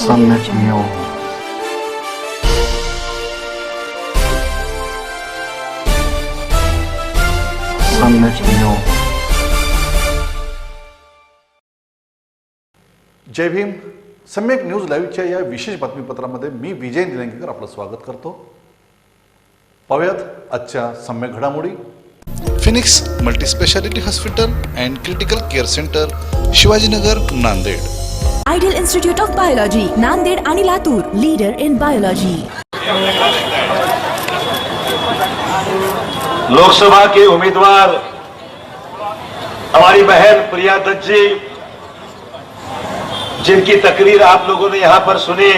सम्यक न्यूज। जय भीम। सम्यक न्यूज लाईव्हच्या या विशेष बातमीपत्रामध्ये मी विजय निलंगेकर आपलं स्वागत करतो। पाहूयात आजच्या सम्यक घडामोडी। Phoenix multispeciality hospital and critical care centre, Shivajinagar, Nanded. Ideal institute of biology, Nanded आणि Latur, leader in biology. Lok Sabha के उम्मीदवार हमारी बहन प्रिया दत्त जी, जिनकी तकरीर आप लोगों ने यहां पर सुनी,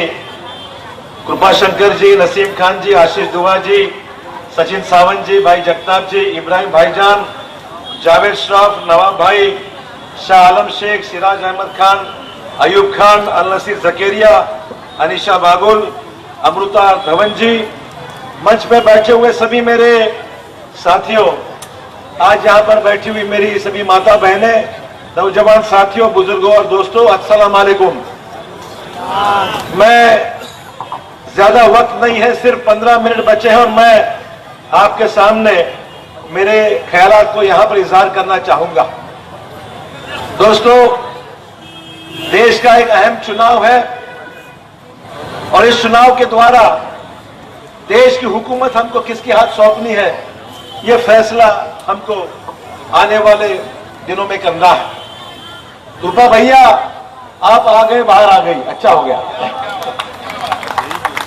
कृपा शंकर जी, नसीम खान जी, आशीष दुआ जी, सचिन सावंत जी, भाई जगताप जी, इब्राहिम भाईजान, जावेद श्रॉफ, नवाब भाई, शाह आलम शेख, सिराज अहमद खान, अयूब खान, अल नसीर जकेरिया, अनिशा बागुल, अमृता धवन जी, मंच पे बैठे हुए सभी मेरे साथियों, आज यहाँ पर बैठी हुई मेरी सभी माता बहनें, नौजवान साथियों, बुजुर्गों और दोस्तों, अस्सलाम वालेकुम। मैं ज्यादा वक्त नहीं है, सिर्फ 15 मिनट बचे हैं और मैं आपके सामने मेरे ख्यालात को यहां पर इजहार करना चाहूंगा। दोस्तों, देश का एक अहम चुनाव है और इस चुनाव के द्वारा देश की हुकूमत हमको किसके हाथ सौंपनी है, यह फैसला हमको आने वाले दिनों में करना है। रूपा भैया, आप आ गए, बाहर आ गई, अच्छा हो गया।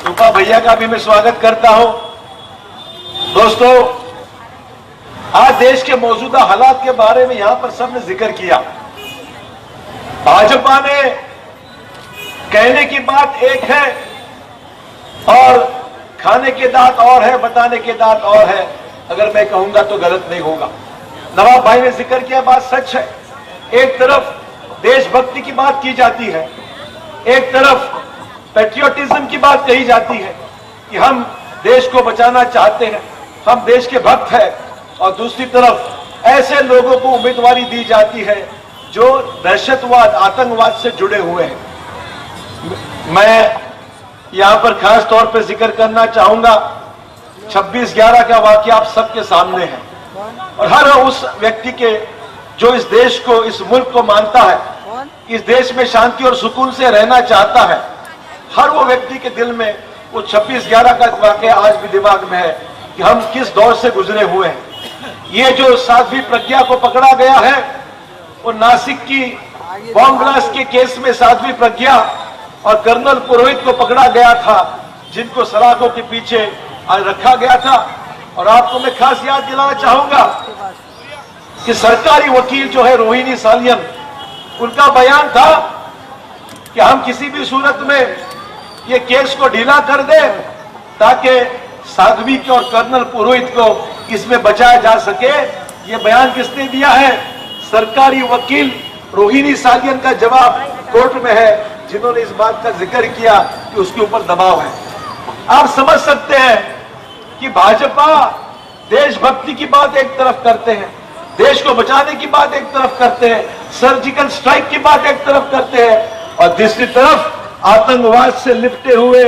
रूपा भैया का भी मैं स्वागत करता हूं। दोस्तों, आज देश के मौजूदा हालात के बारे में यहां पर सबने जिक्र किया। भाजपा ने कहने की बात एक है और खाने के दांत और है, बताने के दांत और है। अगर मैं कहूंगा तो गलत नहीं होगा। नवाब भाई ने जिक्र किया, बात सच है। एक तरफ देशभक्ति की बात की जाती है, एक तरफ पैट्रियोटिज्म की बात कही जाती है कि हम देश को बचाना चाहते हैं, हम देश के भक्त हैं, और दूसरी तरफ ऐसे लोगों को उम्मीदवारी दी जाती है जो दहशतवाद, आतंकवाद से जुड़े हुए हैं। मैं यहां पर खास तौर पर जिक्र करना चाहूंगा, 26/11 का वाकया आप सबके सामने है और हर उस व्यक्ति के जो इस देश को, इस मुल्क को मानता है, इस देश में शांति और सुकून से रहना चाहता है, हर वो व्यक्ति के दिल में वो 26/11 का वाकया आज भी दिमाग में है कि हम किस दौर से गुजरे हुए हैं। ये जो साध्वी प्रज्ञा को पकड़ा गया है, वो नासिक की बॉम्ब ब्लास्ट के केस में साध्वी प्रज्ञा और कर्नल पुरोहित को पकड़ा गया था, जिनको सलाखों के पीछे आज रखा गया था। और आपको मैं खास याद दिलाना चाहूंगा कि सरकारी वकील जो है रोहिणी सालियन, उनका बयान था कि हम किसी भी सूरत में ये केस को ढीला कर दें ताकि साध्वी के और कर्नल पुरोहित को इसमें बचाया जा सके। ये बयान किसने दिया है? सरकारी वकील रोहिणी सालियन का जवाब कोर्ट में है, जिन्होंने इस बात का जिक्र किया कि उसके ऊपर दबाव है। आप समझ सकते हैं कि भाजपा देशभक्ति की बात एक तरफ करते हैं, देश को बचाने की बात एक तरफ करते हैं, सर्जिकल स्ट्राइक की बात एक तरफ करते हैं, और दूसरी तरफ आतंकवाद से लिपटे हुए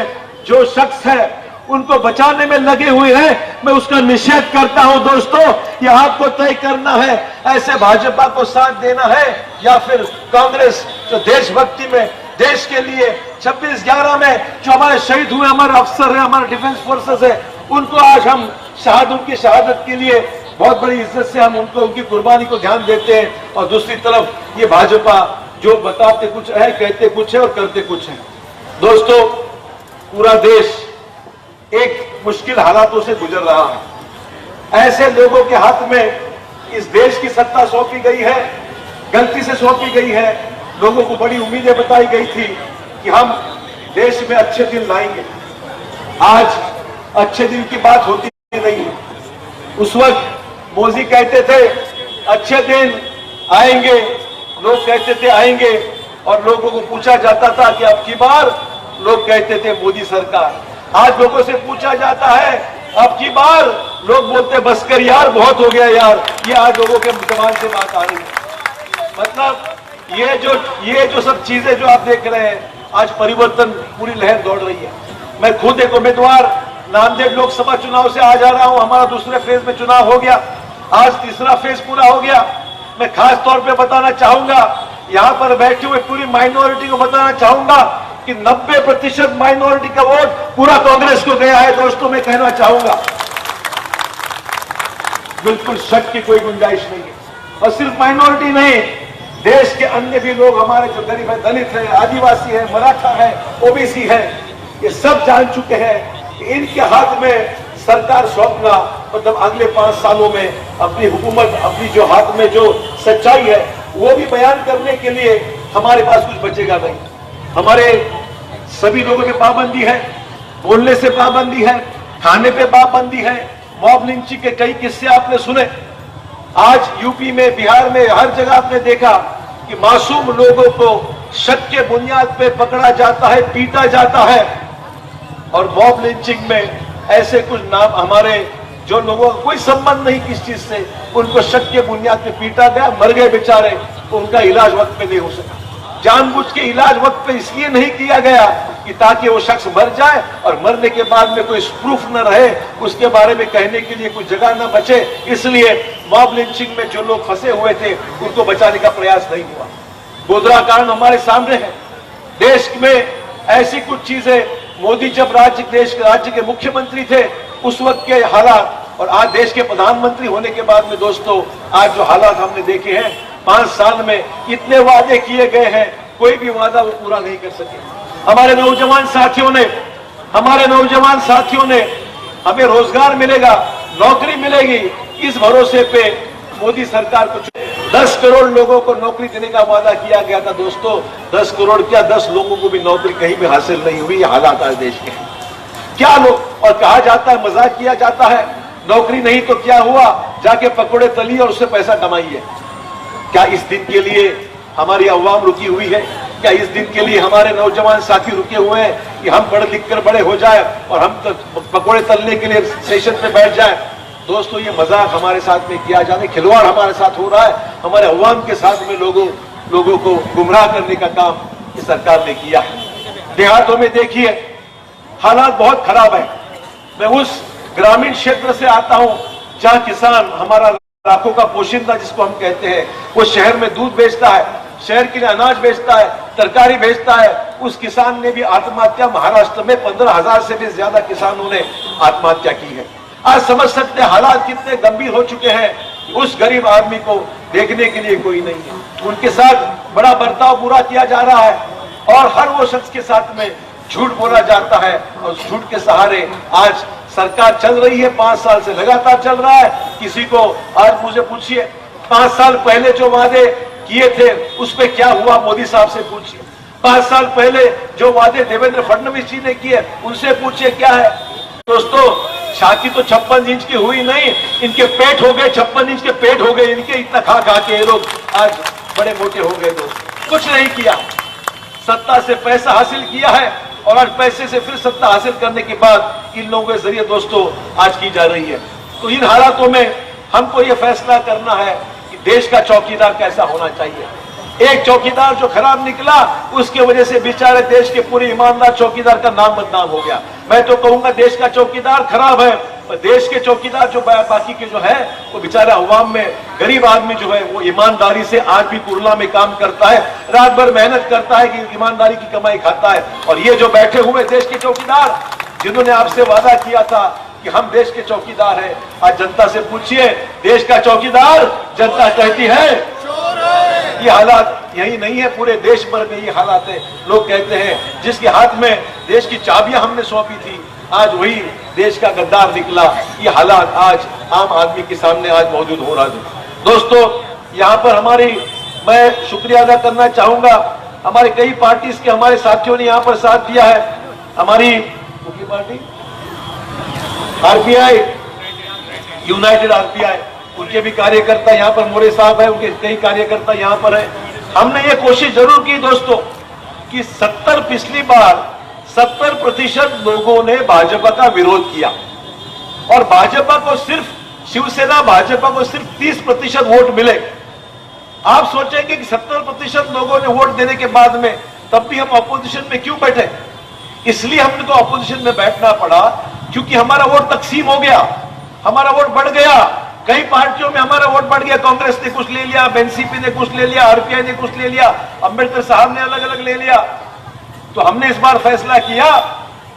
जो शख्स है उनको बचाने में लगे हुए हैं। मैं उसका निषेध करता हूं। दोस्तों, यह आपको तय करना है, ऐसे भाजपा को साथ देना है या फिर कांग्रेस जो देशभक्ति में, देश के लिए 26/11 में जो हमारे शहीद हुए हमारे अफसर हैं, हमारे डिफेंस फोर्सेस है, उनको आज हम उनकी शहादत के लिए बहुत बड़ी इज्जत से हम उनको, उनकी कुर्बानी को ध्यान देते हैं। और दूसरी तरफ ये भाजपा जो बताते कुछ है, कहते कुछ है और करते कुछ है। दोस्तों, पूरा देश एक मुश्किल हालातों से गुजर रहा है। ऐसे लोगों के हाथ में इस देश की सत्ता सौंपी गई है, गलती से सौंपी गई है। लोगों को बड़ी उम्मीदें बताई गई थी कि हम देश में अच्छे दिन लाएंगे। आज अच्छे दिन की बात होती नहीं है। उस वक्त मोदी कहते थे अच्छे दिन आएंगे, लोग कहते थे आएंगे, और लोगों को पूछा जाता था कि अब की बार, लोग कहते थे मोदी सरकार। आज लोगों से पूछा जाता है अब की बार, लोग बोलते बस कर यार, बहुत हो गया यार। ये आज लोगों के जबान से बात आ रही है। मतलब ये जो सब चीजें जो आप देख रहे हैं, आज परिवर्तन पूरी लहर दौड़ रही है। मैं खुद एक उम्मीदवार नांदेड़ लोकसभा चुनाव से आ जा रहा हूं। हमारा दूसरे फेज में चुनाव हो गया, आज तीसरा फेज पूरा हो गया। मैं खास तौर पे बताना चाहूंगा, यहां पर बैठे हुए पूरी माइनॉरिटी को बताना चाहूंगा कि 90% माइनॉरिटी का वोट पूरा कांग्रेस को गया है। दोस्तों, मैं कहना चाहूंगा, बिल्कुल शक की कोई गुंजाइश नहीं है। और सिर्फ माइनॉरिटी नहीं, देश के अन्य भी लोग, हमारे जो गरीब है, दलित है, आदिवासी है, मराठा है, ओबीसी है, ये सब जान चुके हैं कि इनके हाथ में सरकार सौंपना मतलब अगले 5 सालों में अपनी हुकूमत, अपनी जो हाथ में जो सच्चाई है वो भी बयान करने के लिए हमारे पास कुछ बचेगा नहीं। हमारे सभी लोगों पे पाबंदी है, बोलने से पाबंदी है, खाने पे पाबंदी है। मॉब लिंचिंग के कई किस्से आपने सुने। आज यूपी में, बिहार में, हर जगह आपने देखा कि मासूम लोगों को शक के बुनियाद पे पकड़ा जाता है, पीटा जाता है। और मॉब लिंचिंग में ऐसे कुछ नाम, हमारे जो लोगों का कोई संबंध नहीं किस चीज से, उनको शक के बुनियाद पे पीटा गया, मर गए बेचारे, तो उनका इलाज वक्त पे नहीं हो सका। जानबूझ के इलाज वक्त पे इसलिए नहीं किया गया कि ताकि वो शख्स मर जाए और मरने के बाद में कोई प्रूफ न रहे, उसके बारे में कहने के लिए कुछ जगह न बचे। इसलिए मॉब लिंचिंग में जो लोग फंसे हुए थे उनको बचाने का प्रयास नहीं हुआ। गोधरा कांड हमारे सामने है। देश में ऐसी कुछ चीजें, मोदी जब राज्य के मुख्यमंत्री थे उस वक्त के हालात, और आज देश के प्रधानमंत्री होने के बाद में दोस्तों आज जो हालात हमने देखे हैं, 5 साल में इतने वादे किए गए हैं, कोई भी वादा वो पूरा नहीं कर सके। हमारे नौजवान साथियों ने हमें रोजगार मिलेगा, नौकरी मिलेगी, इस भरोसे पे मोदी सरकार को 10 करोड़ लोगों को नौकरी देने का वादा किया गया था। दोस्तों, 10 करोड़ क्या, 10 लोगों को भी नौकरी कहीं भी हासिल नहीं हुई। ये हालात आज देश के हैं। क्या लोग, और कहा जाता है, मजाक किया जाता है, नौकरी नहीं तो क्या हुआ, जाके पकौड़े तलिए और उससे पैसा कमाइए। क्या इस दिन के लिए हमारी अवाम रुकी हुई है? क्या इस दिन के लिए हमारे नौजवान साथी रुके हुए हैं कि हम पढ़ लिख कर बड़े हो जाए और हम पकौड़े तलने के लिए स्टेशन पे बैठ जाए? दोस्तों, ये मजाक हमारे साथ में किया जाने, खिलवाड़ हमारे साथ हो रहा है, हमारे अवाम के साथ में लोगों को गुमराह करने का काम इस सरकार ने किया है। देहातों में देखिए हालात बहुत खराब है। मैं उस ग्रामीण क्षेत्र से आता हूं जहां किसान, हमारा लाखों का पोशिंदा जिसको हम कहते हैं, वो शहर में दूध बेचता है, शहर के लिए अनाज बेचता है, तरकारी बेचता है। उस किसान ने भी आत्महत्या, महाराष्ट्र में 15,000 से भी ज्यादा किसानों ने आत्महत्या की है। आज समझ सकते हैं हालात कितने गंभीर हो चुके हैं। उस गरीब आदमी को देखने के लिए कोई नहीं है, उनके साथ बड़ा बर्ताव बुरा किया जा रहा है और हर वो शख्स के साथ में झूठ बोला जाता है और झूठ के सहारे आज सरकार चल रही है। 5 साल से लगातार चल रहा है। किसी को आज मुझे पूछिए 5 साल पहले जो वादे किए थे उस पे क्या हुआ, मोदी साहब से पूछिए। 5 साल पहले जो वादे देवेंद्र फडणवीस जी ने किए उनसे पूछिए क्या है। दोस्तों, छाती तो 56 इंच की हुई नहीं, इनके पेट हो गए 56 इंच के पेट हो गए इनके। इतना खा खा के ये लोग आज बड़े मोटे हो गए। दोस्तों, कुछ नहीं किया, सत्ता से पैसा हासिल किया है और आज पैसे से फिर सत्ता हासिल करने के बाद इन लोगों के जरिए दोस्तों आज की जा रही है। तो इन हालातों में हमको ये फैसला करना है कि देश का चौकीदार कैसा होना चाहिए। एक चौकीदार जो खराब निकला उसके वजह से बेचारे देश के पूरे ईमानदार चौकीदार का नाम बदनाम हो गया। मैं तो कहूंगा देश का चौकीदार खराब है, और देश के चौकीदार जो बाकी के जो है वो बेचारा अवाम में गरीब आदमी जो है वो ईमानदारी से आज भी कुरला में काम करता है, रात भर मेहनत करता है कि ईमानदारी की कमाई खाता है। और ये जो बैठे हुए देश के चौकीदार जिन्होंने आपसे वादा किया था कि हम देश के चौकीदार हैं, आज जनता से पूछिए देश का चौकीदार, जनता कहती है ये हालात यही नहीं है, पूरे देश भर में ये हालात है। लोग कहते हैं जिसके हाथ में देश की चाबियां हमने सौंपी थी आज वही देश का गद्दार निकला। ये हालात आज आम आदमी के सामने आज मौजूद हो रहा है। दोस्तों, यहाँ पर मैं शुक्रिया अदा करना चाहूंगा, हमारे कई पार्टीज के हमारे साथियों ने यहाँ पर साथ दिया है। हमारी पार्टी आरपीआई, यूनाइटेड आरपीआई, उनके भी कार्यकर्ता यहाँ पर, मोरे साहब है, उनके कई कार्यकर्ता यहाँ पर है। हमने ये कोशिश जरूर की दोस्तों कि पिछली बार 70% लोगों ने भाजपा का विरोध किया और भाजपा को सिर्फ, शिवसेना भाजपा को सिर्फ 30% वोट मिले। आप सोचेंगे कि 70% लोगों ने वोट देने के बाद में तब भी हम अपोजिशन में क्यों बैठे? इसलिए हमको अपोजिशन में बैठना पड़ा क्योंकि हमारा वोट तकसीम हो गया, हमारा वोट बढ़ गया। कई पार्टियों में हमारा वोट बढ़ गया। कांग्रेस ने कुछ ले लिया, एनसीपी ने कुछ ले लिया, आरपीआई ने कुछ ले लिया, अंबेडकर साहब ने अलग अलग ले लिया। तो हमने इस बार फैसला किया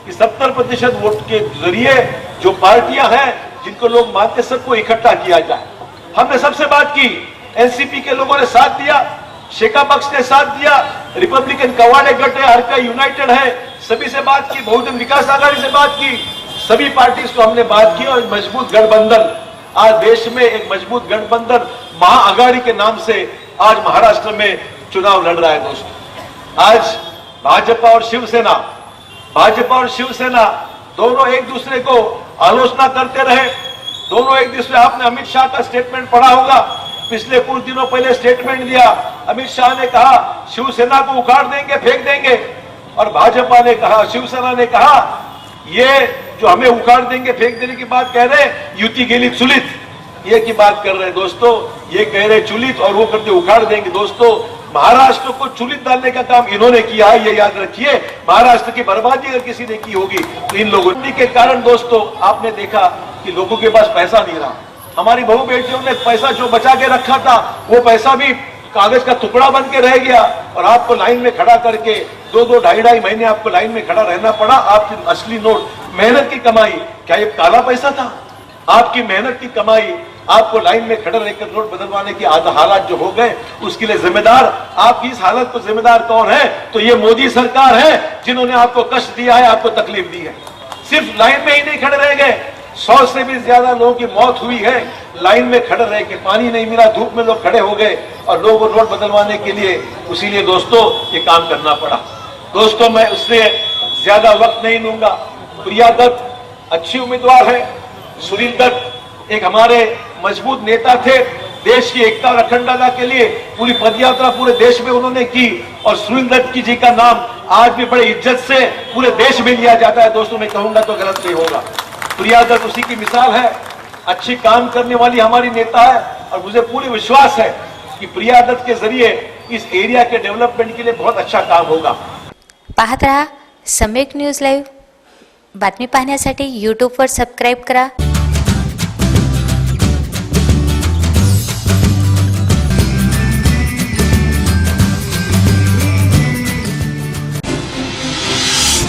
कि 70% वोट के जरिए जो पार्टियां हैं जिनको लोग मानते सबको इकट्ठा किया जाए। हमने सबसे बात की, एनसीपी के लोगों ने साथ दिया, शेखा पक्ष ने साथ दिया, रिपब्लिकन कवाड़े गट है, आरपीआई यूनाइटेड है, सभी से बात की, बहुजन विकास आघाड़ी से बात की, सभी पार्टी को हमने बात की और मजबूत गठबंधन, आज देश में एक मजबूत गठबंधन महाआघाड़ी के नाम से आज महाराष्ट्र में चुनाव लड़ रहा है। दोस्तों, आज भाजपा और शिवसेना दोनों एक दूसरे को आलोचना करते रहे, दोनों एक दूसरे। आपने अमित शाह का स्टेटमेंट पढ़ा होगा, पिछले कुछ दिनों पहले स्टेटमेंट दिया। अमित शाह ने कहा शिवसेना को उखाड़ देंगे, फेंक देंगे, और भाजपा ने कहा, शिवसेना ने कहा ये जो हमें उखाड़ देंगे, फेंक देने की बात कह रहे, युति गेली चुलित, ये की बात कर रहे। दोस्तों, ये कह रहे चुलित और वो करते उखाड़ देंगे। दोस्तों, महाराष्ट्र को चुलित डालने का काम इन्होंने किया है, ये याद रखिए। महाराष्ट्र की बर्बादी अगर किसी ने की होगी तो इन लोगों के कारण। दोस्तों, आपने देखा कि लोगों के पास पैसा नहीं रहा। हमारी बहू बेटियों ने पैसा जो बचा के रखा था वो पैसा भी कागज का टुकड़ा बन के रह गया, और आपको लाइन में खड़ा करके 2-2, 2.5 महीने आपको लाइन में खड़ा रहना पड़ा। आपकी असली नोट, मेहनत की कमाई, क्या ये काला पैसा था? आपकी मेहनत की कमाई, आपको लाइन में खड़े रहकर नोट बदलवाने की हालात जो हो गए, उसके लिए जिम्मेदार, आपकी इस हालत को जिम्मेदार कौन है? तो ये मोदी सरकार है, जिन्होंने आपको कष्ट दिया है, आपको तकलीफ दी है। सिर्फ लाइन में ही नहीं खड़े रह गए, 100 से भी ज्यादा लोगों की मौत हुई है लाइन में खड़े रह के। पानी नहीं मिला, धूप में लोग खड़े हो गए और लोगों को नोट बदलवाने के लिए। इसीलिए दोस्तों, ये काम करना पड़ा। दोस्तों, मैं उससे ज्यादा वक्त नहीं लूंगा। प्रिया दत्त अच्छी उम्मीदवार है, सुनील दत्त एक हमारे मजबूत नेता थे, देश की एकता और अखंडता के लिए पूरी पदयात्रा पूरे देश में उन्होंने की, और सुनील दत्त जी का नाम आज भी बड़े इज्जत से पूरे देश में लिया जाता है। दोस्तों, मैं कहूंगा तो गलत नहीं होगा। प्रिया दत्त उसी की मिसाल है, अच्छी काम करने वाली हमारी नेता है, और मुझे पूरी विश्वास है कि प्रिया दत्त के जरिए इस एरिया के डेव्हलपमेंट के लिए बहुत अच्छा काम होगा। पाहत रहा सम्यक न्यूज लाईव्ह। बातमी पाहण्यासाठी यूट्यूबवर सबस्क्राईब करा,